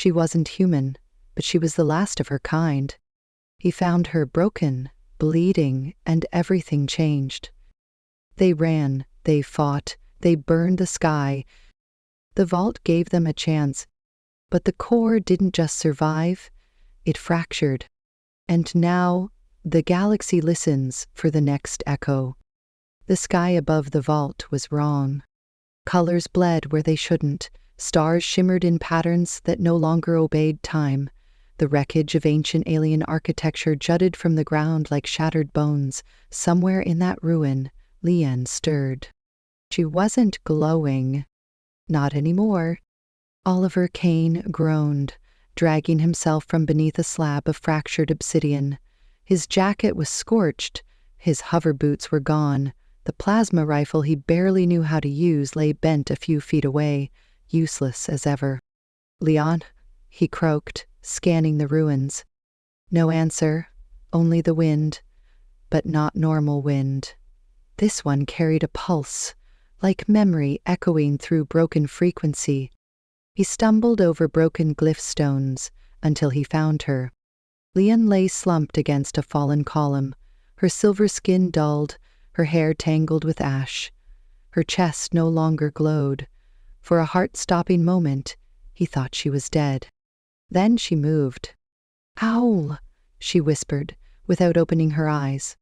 She wasn't human, but she was the last of her kind. He found her broken, bleeding, and everything changed. They ran, they fought, they burned the sky. The vault gave them a chance, but the core didn't just survive, it fractured. And now, the galaxy listens for the next echo. The sky above the vault was wrong. Colors bled where they shouldn't. Stars shimmered in patterns that no longer obeyed time. The wreckage of ancient alien architecture jutted from the ground like shattered bones. Somewhere in that ruin, Lian stirred. She wasn't glowing. Not anymore. Oliver Kane groaned, dragging himself from beneath a slab of fractured obsidian. His jacket was scorched. His hover boots were gone. The plasma rifle he barely knew how to use lay bent a few feet away, useless as ever. "Leon," he croaked, scanning the ruins. No answer, only the wind, but not normal wind. This one carried a pulse, like memory echoing through broken frequency. He stumbled over broken glyph stones until he found her. Leon lay slumped against a fallen column, her silver skin dulled, her hair tangled with ash. Her chest no longer glowed. For a heart-stopping moment, he thought she was dead. Then she moved. "Owl," she whispered, without opening her eyes.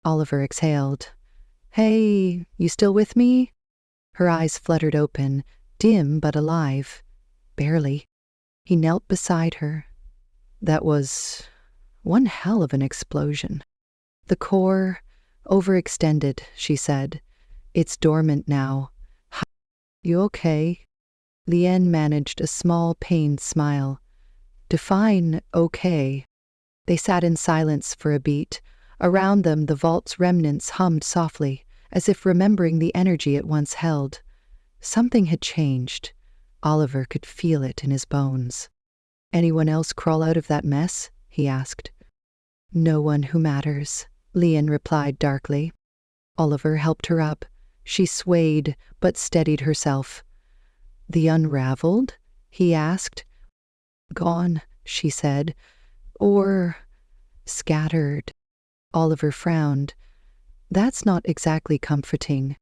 Oliver exhaled. "Hey, you still with me?" Her eyes fluttered open, dim but alive. Barely. He knelt beside her. That was one hell of an explosion. "The core, overextended," she said. "It's dormant now." "You okay?" Lien managed a small, pained smile. "Define okay." They sat in silence for a beat. Around them, the vault's remnants hummed softly, as if remembering the energy it once held. Something had changed. Oliver could feel it in his bones. "Anyone else crawl out of that mess?" he asked. "No one who matters," Lien replied darkly. Oliver helped her up. She swayed, but steadied herself. "The unraveled?" he asked. "Gone," she said. "Or scattered." Oliver frowned. "That's not exactly comforting."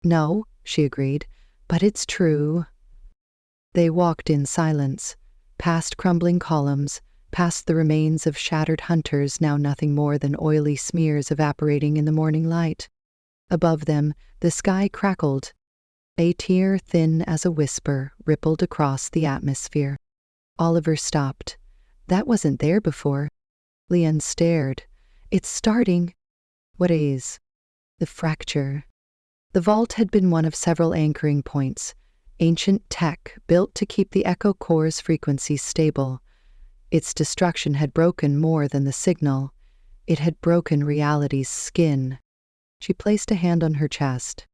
"No," she agreed, "but it's true." They walked in silence, past crumbling columns, past the remains of shattered hunters, now nothing more than oily smears evaporating in the morning light. Above them, the sky crackled. A tear thin as a whisper rippled across the atmosphere. Oliver stopped. That wasn't there before. Lien stared. "It's starting." "What is?" "The fracture." The vault had been one of several anchoring points, ancient tech built to keep the echo core's frequencies stable. Its destruction had broken more than the signal. It had broken reality's skin. She placed a hand on her chest.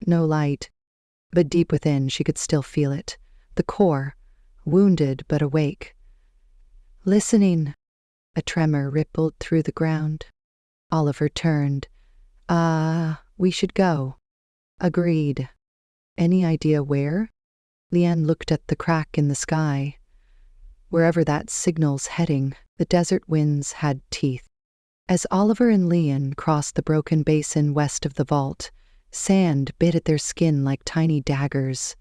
No light, but deep within she could still feel it. The core, wounded but awake. "Listening." A tremor rippled through the ground. Oliver turned. We should go." "Agreed." "Any idea where?" Lien looked at the crack in the sky. Wherever that signal's heading, the desert winds had teeth. As Oliver and Lien crossed the broken basin west of the vault, sand bit at their skin like tiny daggers.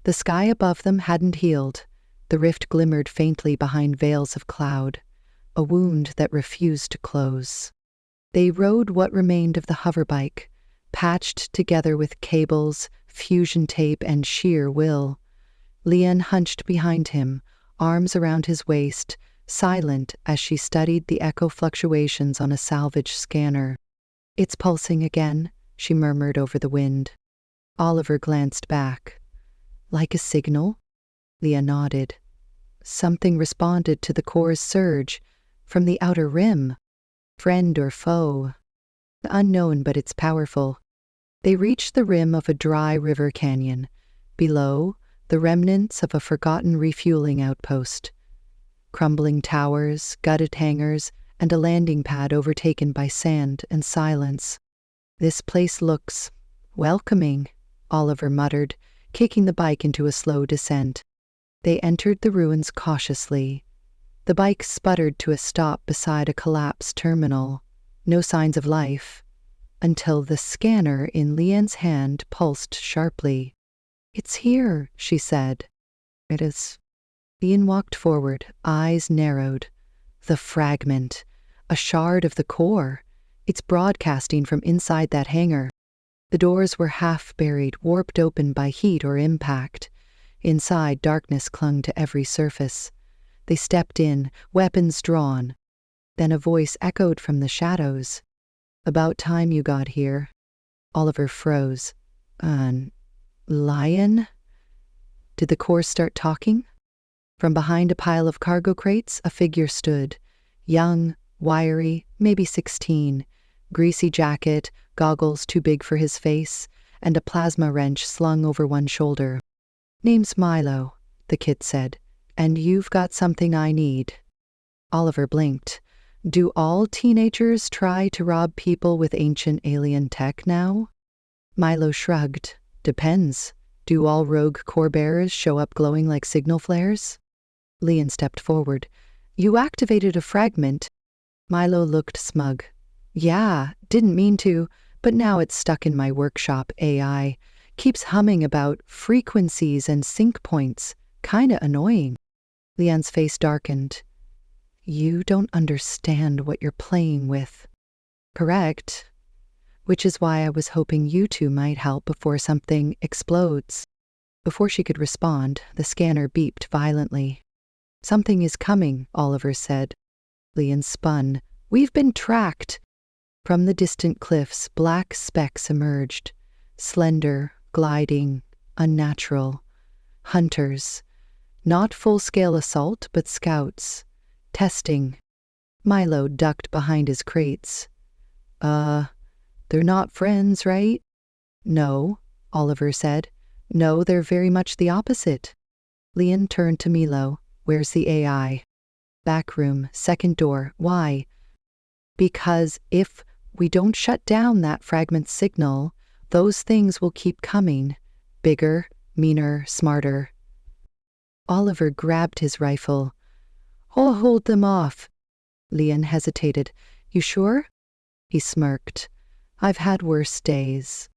The sky above them hadn't healed. The rift glimmered faintly behind veils of cloud, a wound that refused to close. They rode what remained of the hoverbike, patched together with cables, fusion tape, and sheer will. Lien hunched behind him, arms around his waist, silent as she studied the echo fluctuations on a salvage scanner. "It's pulsing again," she murmured over the wind. Oliver glanced back. "Like a signal?" Leah nodded. Something responded to the core's surge, from the outer rim. Friend or foe? Unknown, but it's powerful. They reached the rim of a dry river canyon. Below, the remnants of a forgotten refueling outpost. Crumbling towers, gutted hangars, and a landing pad overtaken by sand and silence. "This place looks welcoming," Oliver muttered, kicking the bike into a slow descent. They entered the ruins cautiously. The bike sputtered to a stop beside a collapsed terminal. No signs of life, until the scanner in Lian's hand pulsed sharply. "It's here," she said. "It is." Lian walked forward, eyes narrowed. The fragment, a shard of the core. It's broadcasting from inside that hangar. The doors were half buried, warped open by heat or impact. Inside, darkness clung to every surface. They stepped in, weapons drawn. Then a voice echoed from the shadows. "About time you got here." Oliver froze. Lion? Did the core start talking? From behind a pile of cargo crates, a figure stood. Young, wiry, maybe 16. Greasy jacket, goggles too big for his face, and a plasma wrench slung over one shoulder. "Name's Milo," the kid said, "and you've got something I need." Oliver blinked. Do all teenagers try to rob people with ancient alien tech now? Milo shrugged. Depends. Do all rogue core bearers show up glowing like signal flares? Lian stepped forward. "You activated a fragment." Milo looked smug. "Yeah, didn't mean to, but now it's stuck in my workshop AI. Keeps humming about frequencies and sync points. Kinda annoying." Lian's face darkened. "You don't understand what you're playing with." "Correct. Which is why I was hoping you two might help before something explodes." Before she could respond, the scanner beeped violently. "Something is coming," Oliver said. Lian spun. "We've been tracked." From the distant cliffs, black specks emerged. Slender, gliding, unnatural. Hunters. Not full-scale assault, but scouts. Testing. Milo ducked behind his crates. They're not friends, right?" "No," Oliver said. "No, they're very much the opposite." Lian turned to Milo. "Where's the AI?" "Back room, second door." "Why?" "Because if we don't shut down that fragment signal, those things will keep coming. Bigger, meaner, smarter." Oliver grabbed his rifle. "I'll hold them off." Lian hesitated. "You sure?" He smirked. "I've had worse days."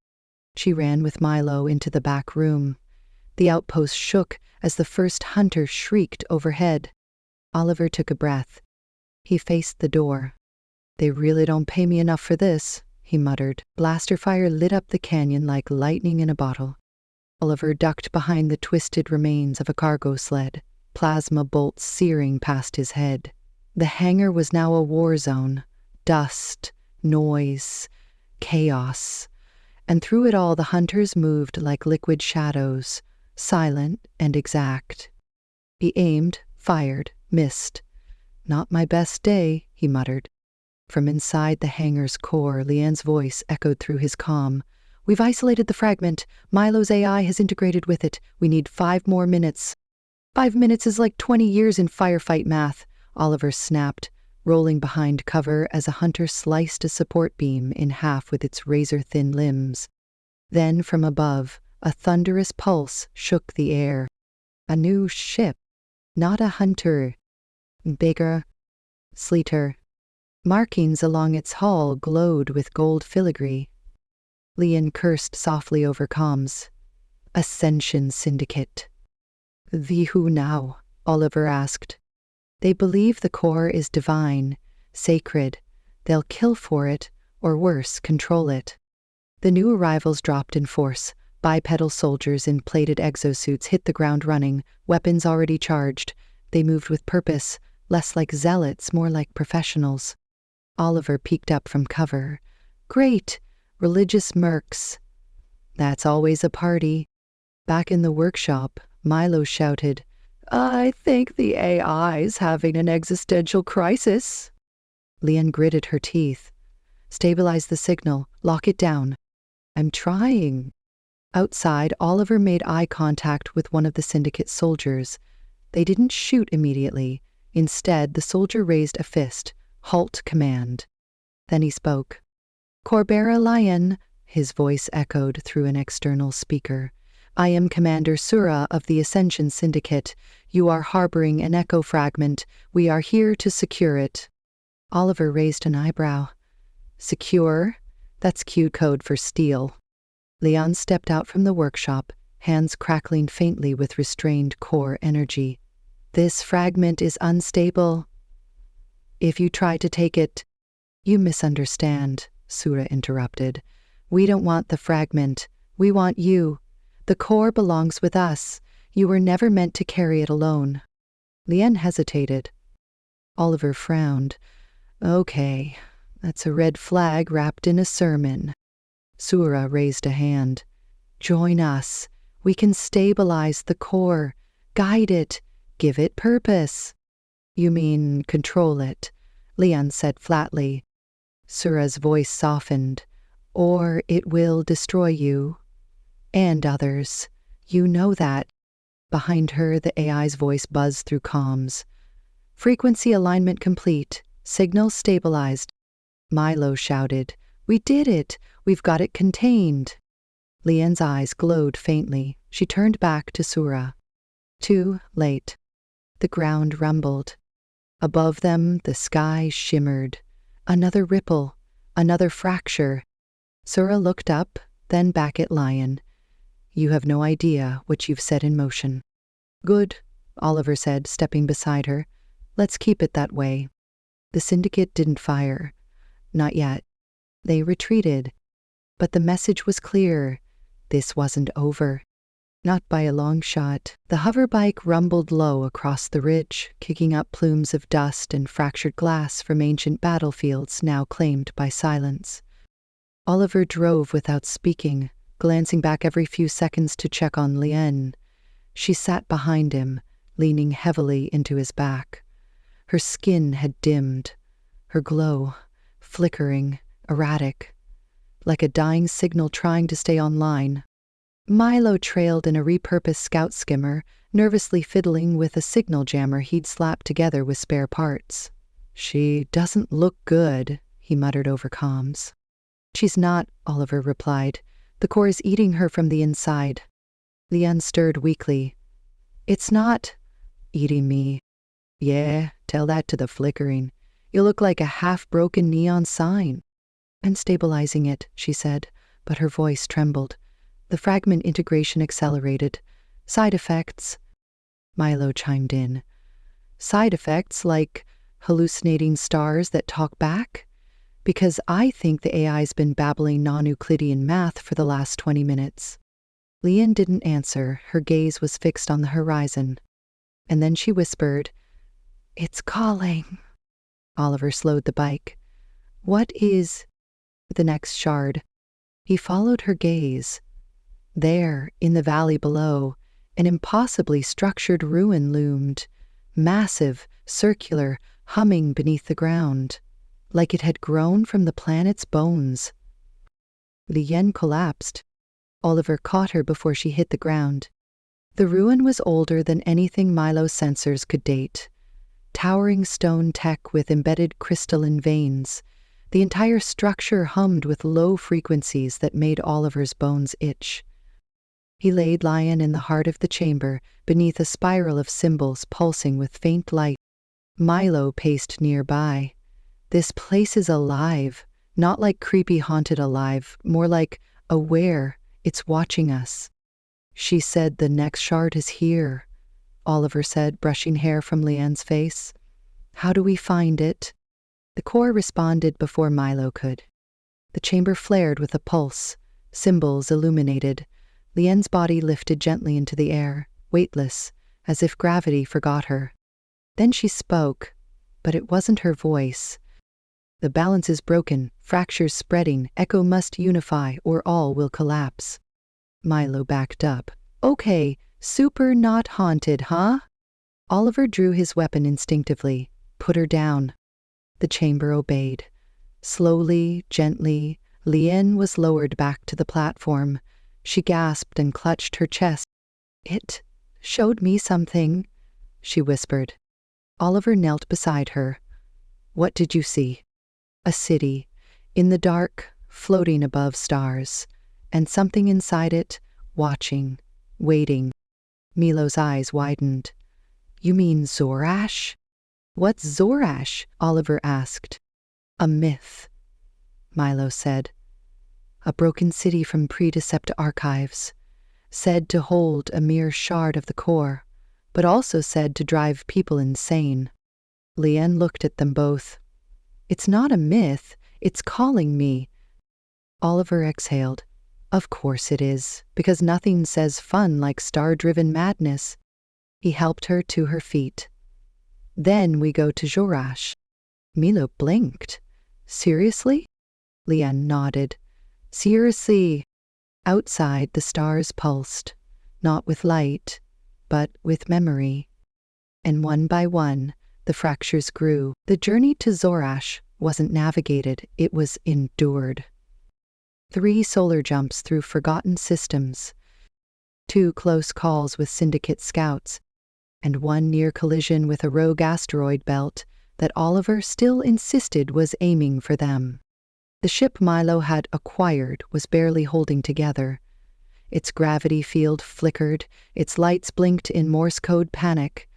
She ran with Milo into the back room. The outpost shook as the first hunter shrieked overhead. Oliver took a breath. He faced the door. "They really don't pay me enough for this," he muttered. Blaster fire lit up the canyon like lightning in a bottle. Oliver ducked behind the twisted remains of a cargo sled, plasma bolts searing past his head. The hangar was now a war zone. Dust, noise, chaos. And through it all the hunters moved like liquid shadows, silent and exact. He aimed, fired, missed. "Not my best day," he muttered. From inside the hangar's core, Lian's voice echoed through his comm. "We've isolated the fragment. Milo's AI has integrated with it. We need 5 more minutes." 5 minutes is like 20 years in firefight math," Oliver snapped, rolling behind cover as a hunter sliced a support beam in half with its razor-thin limbs. Then, from above, a thunderous pulse shook the air. A new ship. Not a hunter. Bigger. Sleeter. Markings along its hull glowed with gold filigree. Lian cursed softly over comms. "Ascension Syndicate." "The who now?" Oliver asked. "They believe the core is divine, sacred. They'll kill for it, or worse, control it." The new arrivals dropped in force. Bipedal soldiers in plated exosuits hit the ground running, weapons already charged. They moved with purpose, less like zealots, more like professionals. Oliver peeked up from cover. "Great! Religious mercs." "That's always a party." Back in the workshop, Milo shouted, "I think the AI's having an existential crisis." Lian gritted her teeth. "Stabilize the signal. Lock it down." "I'm trying." Outside, Oliver made eye contact with one of the syndicate soldiers. They didn't shoot immediately. Instead, the soldier raised a fist. "Halt command." Then he spoke. "Corbera Lion," his voice echoed through an external speaker. I am Commander Sura of the Ascension Syndicate. You are harboring an echo fragment. We are here to secure it." Oliver raised an eyebrow. "Secure? That's cute code for steal." Leon stepped out from the workshop, hands crackling faintly with restrained core energy. "This fragment is unstable. If you try to take it—" "You misunderstand," Sura interrupted. "We don't want the fragment. We want you. The core belongs with us. You were never meant to carry it alone." Lien hesitated. Oliver frowned. "Okay, that's a red flag wrapped in a sermon." Sura raised a hand. "Join us. We can stabilize the core, guide it, give it purpose." "You mean control it," Leon said flatly. Sura's voice softened. "Or it will destroy you. And others. You know that." Behind her, the AI's voice buzzed through comms. "Frequency alignment complete. Signal stabilized." Milo shouted, "We did it! We've got it contained!" Lien's eyes glowed faintly. She turned back to Sura. Too late. The ground rumbled. Above them, the sky shimmered. Another ripple. Another fracture. Sura looked up, then back at Lion. "You have no idea what you've set in motion." "Good," Oliver said, stepping beside her. "Let's keep it that way." The syndicate didn't fire. Not yet. They retreated. But the message was clear. This wasn't over. Not by a long shot. The hoverbike rumbled low across the ridge, kicking up plumes of dust and fractured glass from ancient battlefields now claimed by silence. Oliver drove without speaking, glancing back every few seconds to check on Lien. She sat behind him, leaning heavily into his back. Her skin had dimmed, her glow flickering, erratic, like a dying signal trying to stay online. Milo trailed in a repurposed scout skimmer, nervously fiddling with a signal jammer he'd slapped together with spare parts. "She doesn't look good," he muttered over comms. "She's not," Oliver replied. "The core is eating her from the inside." Lien stirred weakly. "It's not eating me." "Yeah, tell that to the flickering. You look like a half-broken neon sign." "I'm stabilizing it," she said, but her voice trembled. The fragment integration accelerated. "Side effects." Milo chimed in. "Side effects like hallucinating stars that talk back? Because I think the AI's been babbling non-Euclidean math for the last 20 minutes. Lien didn't answer. Her gaze was fixed on the horizon. And then she whispered, "It's calling." Oliver slowed the bike. "What is—" the next shard? He followed her gaze. There, in the valley below, an impossibly structured ruin loomed, massive, circular, humming beneath the ground, like it had grown from the planet's bones. Lien collapsed. Oliver caught her before she hit the ground. The ruin was older than anything Milo's sensors could date. Towering stone tech with embedded crystalline veins. The entire structure hummed with low frequencies that made Oliver's bones itch. He laid Lion in the heart of the chamber, beneath a spiral of symbols pulsing with faint light. Milo paced nearby. "This place is alive, not like creepy haunted alive, more like aware. It's watching us." "She said the next shard is here," Oliver said, brushing hair from Lien's face. "How do we find it?" The core responded before Milo could. The chamber flared with a pulse, symbols illuminated. Lien's body lifted gently into the air, weightless, as if gravity forgot her. Then she spoke, but it wasn't her voice. "The balance is broken, fractures spreading, echo must unify, or all will collapse." Milo backed up. "Okay, super not haunted, huh?" Oliver drew his weapon instinctively. "Put her down." The chamber obeyed. Slowly, gently, Lien was lowered back to the platform. She gasped and clutched her chest. "It showed me something," she whispered. Oliver knelt beside her. "What did you see?" "A city, in the dark, floating above stars, and something inside it, watching, waiting. Milo's eyes widened. You mean Zorash? What's Zorash? Oliver asked. A myth, Milo said. A broken city from Predecept archives, said to hold a mere shard of the core, but also said to drive people insane. Lien looked at them both. It's not a myth, it's calling me. Oliver exhaled. Of course it is, because nothing says fun like star-driven madness. He helped her to her feet. Then we go to Zorash. Milo blinked. Seriously? Lien nodded. Seriously. Outside, the stars pulsed, not with light, but with memory. And one by one, the fractures grew. The journey to Zorash wasn't navigated, it was endured. 3 solar jumps through forgotten systems, 2 close calls with Syndicate scouts, and 1 near collision with a rogue asteroid belt that Oliver still insisted was aiming for them. The ship Milo had acquired was barely holding together. Its gravity field flickered, its lights blinked in Morse code panic,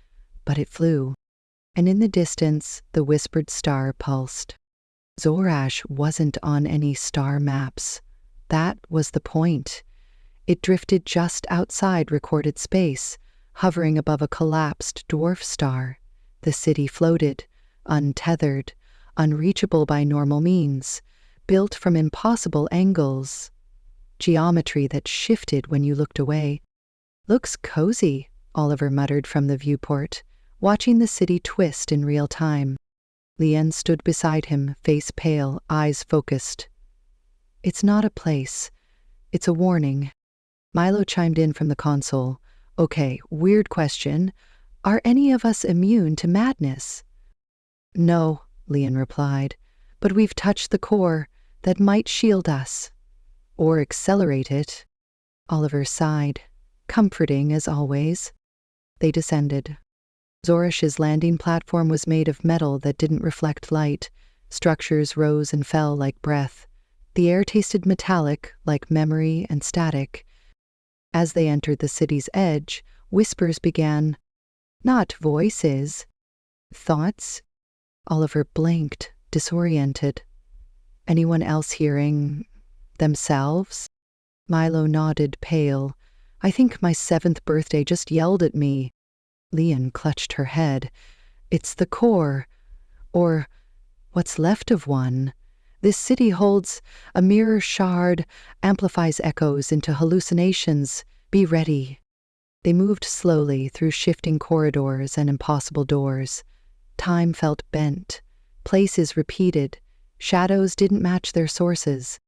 but it flew. And in the distance, the whispered star pulsed. Zorash wasn't on any star maps. That was the point. It drifted just outside recorded space, hovering above a collapsed dwarf star. The city floated, untethered, unreachable by normal means, built from impossible angles. Geometry that shifted when you looked away. Looks cozy, Oliver muttered from the viewport, watching the city twist in real time. Lien stood beside him, face pale, eyes focused. It's not a place. It's a warning. Milo chimed in from the console. Okay, weird question. Are any of us immune to madness? No, Lien replied, but we've touched the core that might shield us. Or accelerate it. Oliver sighed, comforting as always. They descended. Zorash's landing platform was made of metal that didn't reflect light. Structures rose and fell like breath. The air tasted metallic, like memory and static. As they entered the city's edge, whispers began. Not voices. Thoughts? Oliver blinked, disoriented. Anyone else hearing themselves? Milo nodded, pale. I think my 7th birthday just yelled at me. Lien clutched her head. It's the core, or what's left of one. This city holds a mirror shard, amplifies echoes into hallucinations. Be ready. They moved slowly through shifting corridors and impossible doors. Time felt bent. Places repeated. Shadows didn't match their sources.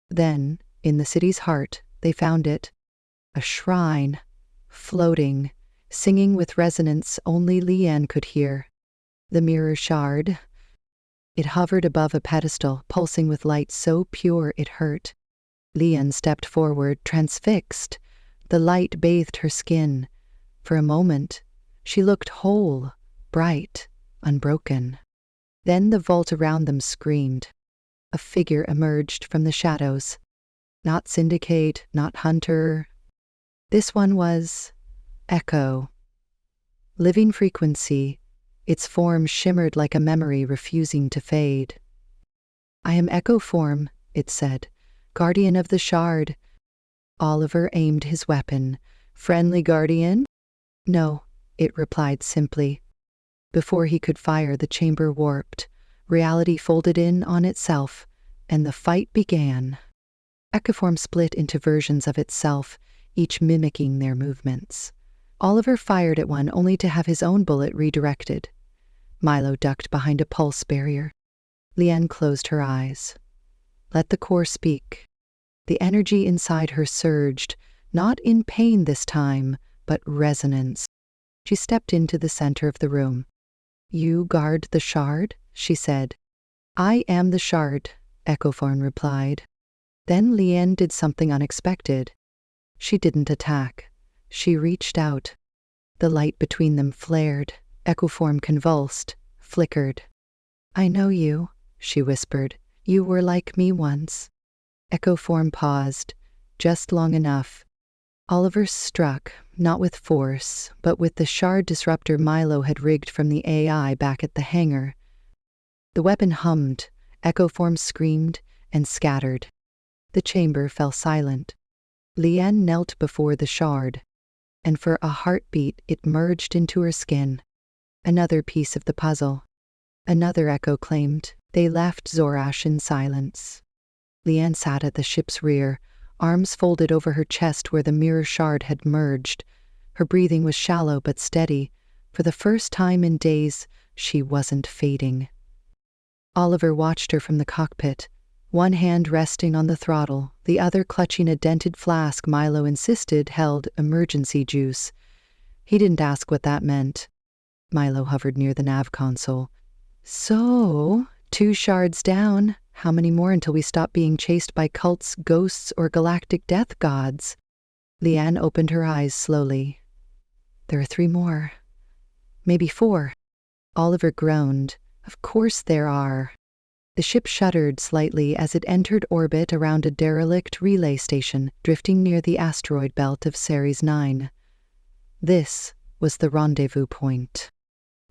Then, in the city's heart, they found it. A shrine, floating, singing with resonance only Lien could hear. The mirror shard. It hovered above a pedestal, pulsing with light so pure it hurt. Lien stepped forward, transfixed. The light bathed her skin. For a moment, she looked whole, bright, unbroken. Then the vault around them screamed. A figure emerged from the shadows. Not Syndicate, not Hunter. This one was Echo. Living frequency, its form shimmered like a memory refusing to fade. I am Echo form, it said, guardian of the shard. Oliver aimed his weapon. Friendly guardian? No, it replied simply. Before he could fire, the chamber warped. Reality folded in on itself, and the fight began. Echoform split into versions of itself, each mimicking their movements. Oliver fired at one only to have his own bullet redirected. Milo ducked behind a pulse barrier. Lien closed her eyes. Let the core speak. The energy inside her surged, not in pain this time, but resonance. She stepped into the center of the room. You guard the shard, she said. I am the shard, Echoform replied. Then Lien did something unexpected. She didn't attack. She reached out. The light between them flared. Echoform convulsed, flickered. I know you, she whispered. You were like me once. Echoform paused, just long enough. Oliver struck, not with force, but with the shard disruptor Milo had rigged from the AI back at the hangar. The weapon hummed, echo forms screamed, and scattered. The chamber fell silent. Liane knelt before the shard, and for a heartbeat it merged into her skin. Another piece of the puzzle. Another echo claimed. They left Zorash in silence. Liane sat at the ship's rear, arms folded over her chest where the mirror shard had merged. Her breathing was shallow but steady. For the first time in days, she wasn't fading. Oliver watched her from the cockpit, one hand resting on the throttle, the other clutching a dented flask Milo insisted held emergency juice. He didn't ask what that meant. Milo hovered near the nav console. So, 2 shards down. How many more until we stop being chased by cults, ghosts, or galactic death gods? Liane opened her eyes slowly. There are 3 more. Maybe 4. Oliver groaned. Of course there are. The ship shuddered slightly as it entered orbit around a derelict relay station drifting near the asteroid belt of Ceres 9. This was the rendezvous point.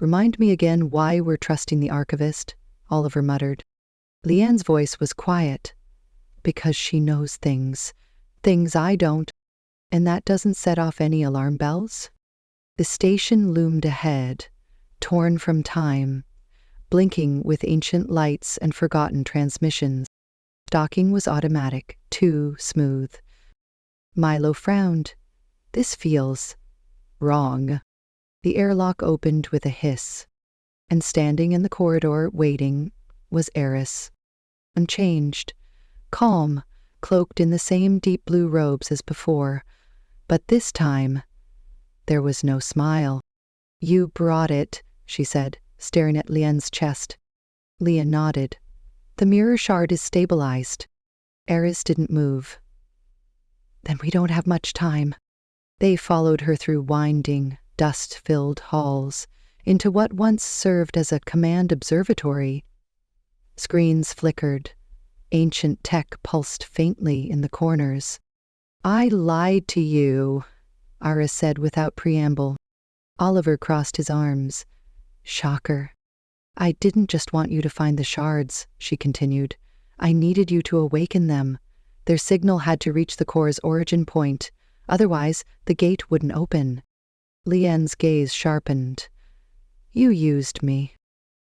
Remind me again why we're trusting the archivist, Oliver muttered. Liane's voice was quiet. Because she knows things I don't, and that doesn't set off any alarm bells? The station loomed ahead, torn from time, blinking with ancient lights and forgotten transmissions. Docking was automatic, too smooth. Milo frowned. This feels wrong. The airlock opened with a hiss, and standing in the corridor, waiting, was Eris. Unchanged, calm, cloaked in the same deep blue robes as before, but this time there was no smile. You brought it, she said, staring at Liane's chest. Liane nodded. The mirror shard is stabilized. Eris didn't move. Then we don't have much time. They followed her through winding, dust-filled halls, into what once served as a command observatory. Screens flickered. Ancient tech pulsed faintly in the corners. I lied to you, Aris said without preamble. Oliver crossed his arms. Shocker. I didn't just want you to find the shards, she continued. I needed you to awaken them. Their signal had to reach the core's origin point. Otherwise, the gate wouldn't open. Liane's gaze sharpened. You used me.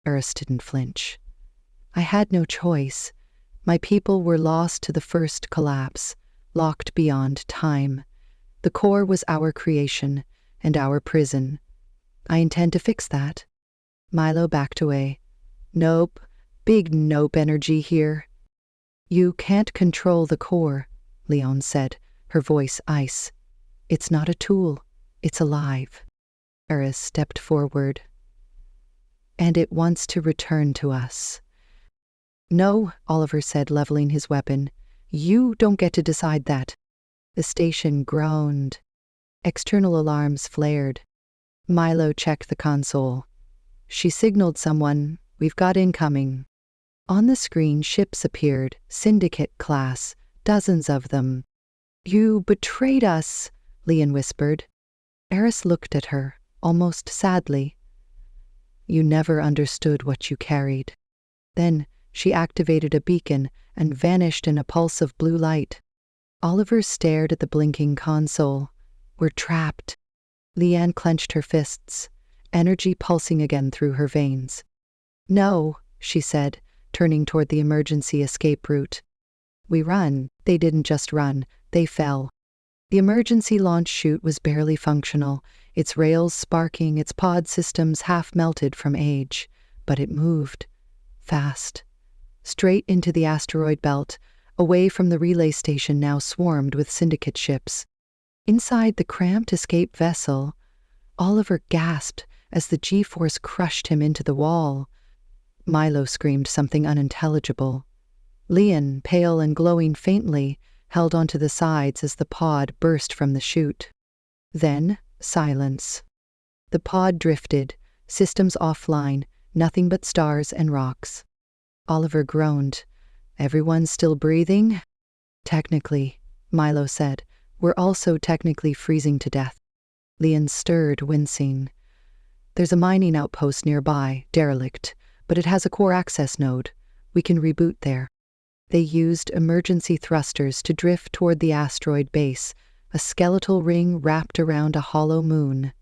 Eris didn't flinch. I had no choice. My people were lost to the first collapse, locked beyond time. The core was our creation and our prison. I intend to fix that. Milo backed away. Nope, big nope energy here. You can't control the core, Liane said, her voice ice. It's not a tool, it's alive. Eris stepped forward. And it wants to return to us. No, Oliver said, leveling his weapon. You don't get to decide that. The station groaned. External alarms flared. Milo checked the console. She signaled someone. We've got incoming. On the screen, ships appeared, Syndicate class, dozens of them. You betrayed us, Liane whispered. Eris looked at her, almost sadly. You never understood what you carried. Then she activated a beacon and vanished in a pulse of blue light. Oliver stared at the blinking console. We're trapped. Liane clenched her fists, energy pulsing again through her veins. No, she said, turning toward the emergency escape route. We run. They didn't just run, they fell. The emergency launch chute was barely functional, its rails sparking, its pod systems half melted from age. But it moved. Fast. Straight into the asteroid belt, away from the relay station now swarmed with Syndicate ships. Inside the cramped escape vessel, Oliver gasped as the G-force crushed him into the wall. Milo screamed something unintelligible. Liane, pale and glowing faintly, held onto the sides as the pod burst from the chute. Then, silence. The pod drifted, systems offline, nothing but stars and rocks. Oliver groaned. Everyone's still breathing? Technically, Milo said. We're also technically freezing to death. Lian stirred, wincing. There's a mining outpost nearby, derelict, but it has a core access node. We can reboot there. They used emergency thrusters to drift toward the asteroid base, a skeletal ring wrapped around a hollow moon.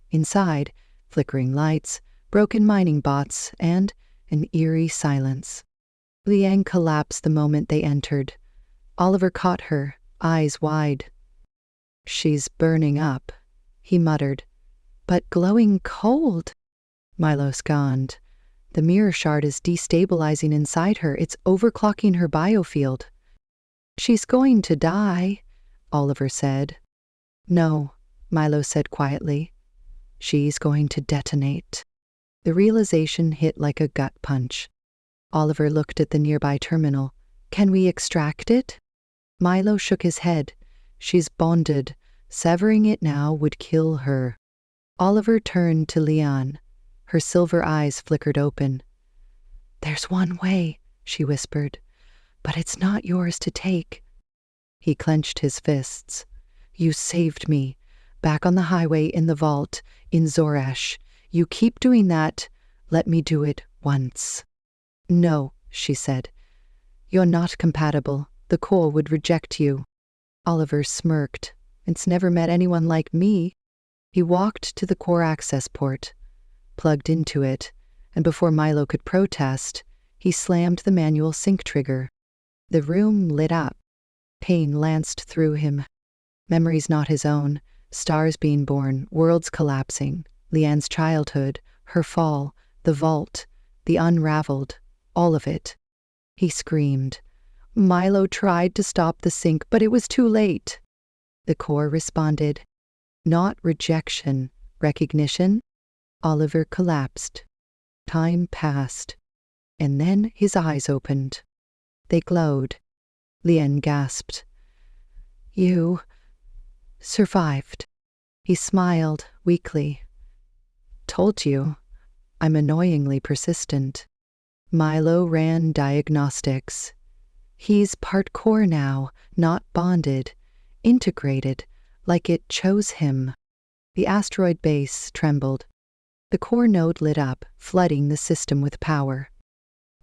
Inside, flickering lights, broken mining bots, and an eerie silence. Liang collapsed the moment they entered. Oliver caught her, eyes wide. "She's burning up," he muttered. "But glowing cold." Milo scanned. "The mirror shard is destabilizing inside her. It's overclocking her biofield." "She's going to die," Oliver said. "No," Milo said quietly. "She's going to detonate." The realization hit like a gut punch. Oliver looked at the nearby terminal. "Can we extract it?" Milo shook his head. "She's bonded. Severing it now would kill her." Oliver turned to Lian. Her silver eyes flickered open. "There's one way," she whispered, "but it's not yours to take." He clenched his fists. "You saved me. Back on the highway, in the vault, in Zorash. You keep doing that. Let me do it once." "No," she said. "You're not compatible. The core would reject you." Oliver smirked. "It's never met anyone like me." He walked to the core access port, plugged into it, and before Milo could protest, he slammed the manual sync trigger. The room lit up. Pain lanced through him. Memories not his own, stars being born, worlds collapsing, Lian's childhood, her fall, the vault, the unraveled, all of it. He screamed. Milo tried to stop the sync, but it was too late. The core responded. Not rejection, recognition. Oliver collapsed. Time passed. And then his eyes opened. They glowed. Lian gasped. "You survived." He smiled weakly. "Told you. I'm annoyingly persistent." Milo ran diagnostics. He's part core now, not bonded, integrated, like it chose him. The asteroid base trembled. The core node lit up, flooding the system with power.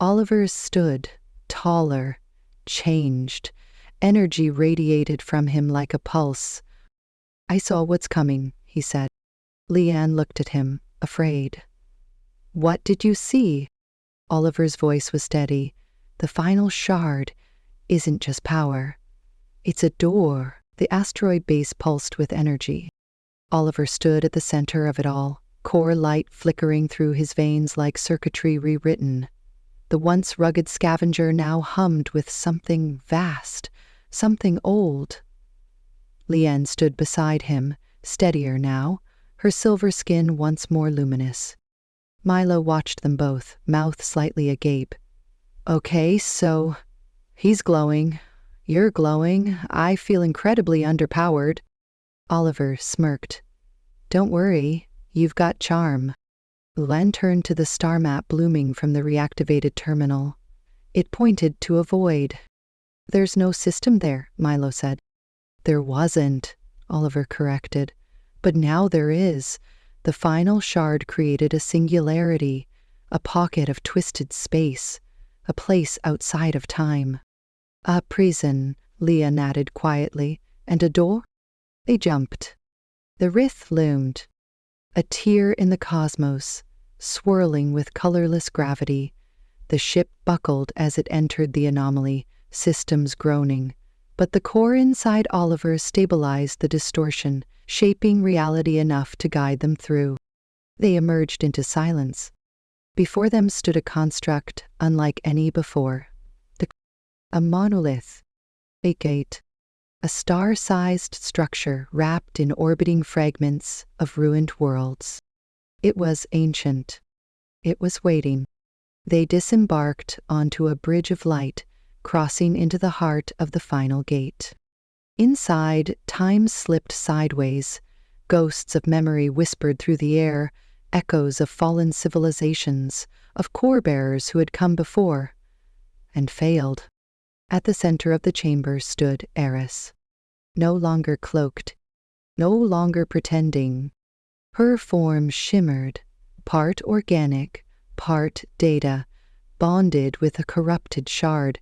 Oliver stood, taller, changed. Energy radiated from him like a pulse. "I saw what's coming," he said. Lian looked at him, afraid. "What did you see?" Oliver's voice was steady. "The final shard isn't just power. It's a door." The asteroid base pulsed with energy. Oliver stood at the center of it all, core light flickering through his veins like circuitry rewritten. The once rugged scavenger now hummed with something vast, something old. Lian stood beside him, steadier now, her silver skin once more luminous. Milo watched them both, mouth slightly agape. "Okay, so he's glowing. You're glowing. I feel incredibly underpowered." Oliver smirked. "Don't worry, you've got charm." Len turned to the star map blooming from the reactivated terminal. It pointed to a void. "There's no system there," Milo said. "There wasn't," Oliver corrected. "But now there is." The final shard created a singularity, a pocket of twisted space, a place outside of time. "A prison," Lian added quietly. "And a door?" They jumped. The Rith loomed. A tear in the cosmos, swirling with colorless gravity. The ship buckled as it entered the anomaly, systems groaning. But the core inside Oliver stabilized the distortion, shaping reality enough to guide them through. They emerged into silence. Before them stood a construct unlike any before. A monolith, a gate, a star-sized structure wrapped in orbiting fragments of ruined worlds. It was ancient. It was waiting. They disembarked onto a bridge of light, crossing into the heart of the final gate. Inside, time slipped sideways. Ghosts of memory whispered through the air, echoes of fallen civilizations, of core-bearers who had come before and failed. At the center of the chamber stood Eris. no longer cloaked, no longer pretending. Her form shimmered, part organic, part data, bonded with a corrupted shard.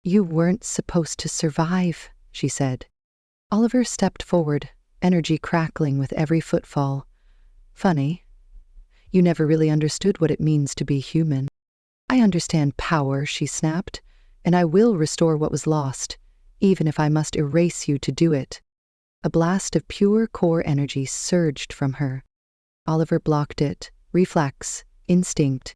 "You weren't supposed to survive," she said. Oliver stepped forward, energy crackling with every footfall. "Funny. You never really understood what it means to be human." "I understand power," she snapped, "and I will restore what was lost, even if I must erase you to do it." A blast of pure core energy surged from her. Oliver blocked it, reflex, instinct.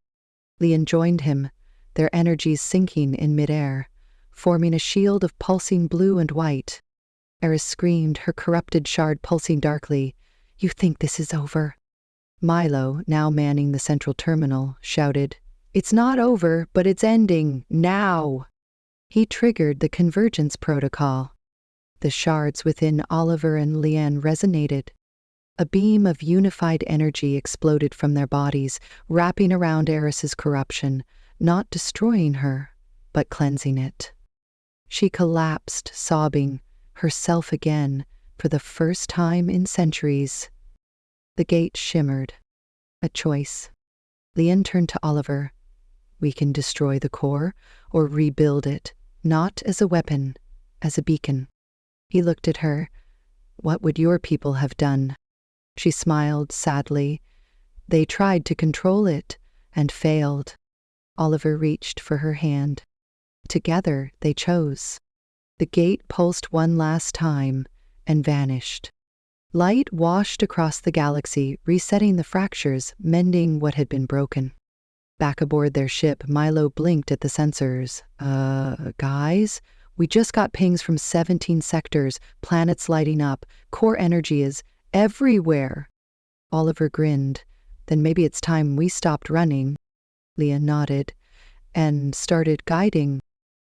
Lian joined him, their energies sinking in midair, forming a shield of pulsing blue and white. Eris screamed, her corrupted shard pulsing darkly. "You think this is over?" Milo, now manning the central terminal, shouted, "It's not over, but it's ending, now!" He triggered the convergence protocol. The shards within Oliver and Lian resonated. A beam of unified energy exploded from their bodies, wrapping around Eris's corruption, not destroying her, but cleansing it. She collapsed, sobbing, herself again, for the first time in centuries. The gate shimmered. A choice. Lian turned to Oliver. "We can destroy the core, or rebuild it, not as a weapon, as a beacon." He looked at her. "What would your people have done?" She smiled sadly. "They tried to control it, and failed." Oliver reached for her hand. Together they chose. The gate pulsed one last time, and vanished. Light washed across the galaxy, resetting the fractures, mending what had been broken. Back aboard their ship, Milo blinked at the sensors. Guys? We just got pings from 17 sectors, planets lighting up, core energy is everywhere." Oliver grinned. "Then maybe it's time we stopped running." Lian nodded and started guiding.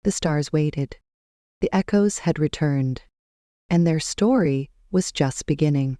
The stars waited. The echoes had returned, and their story was just beginning.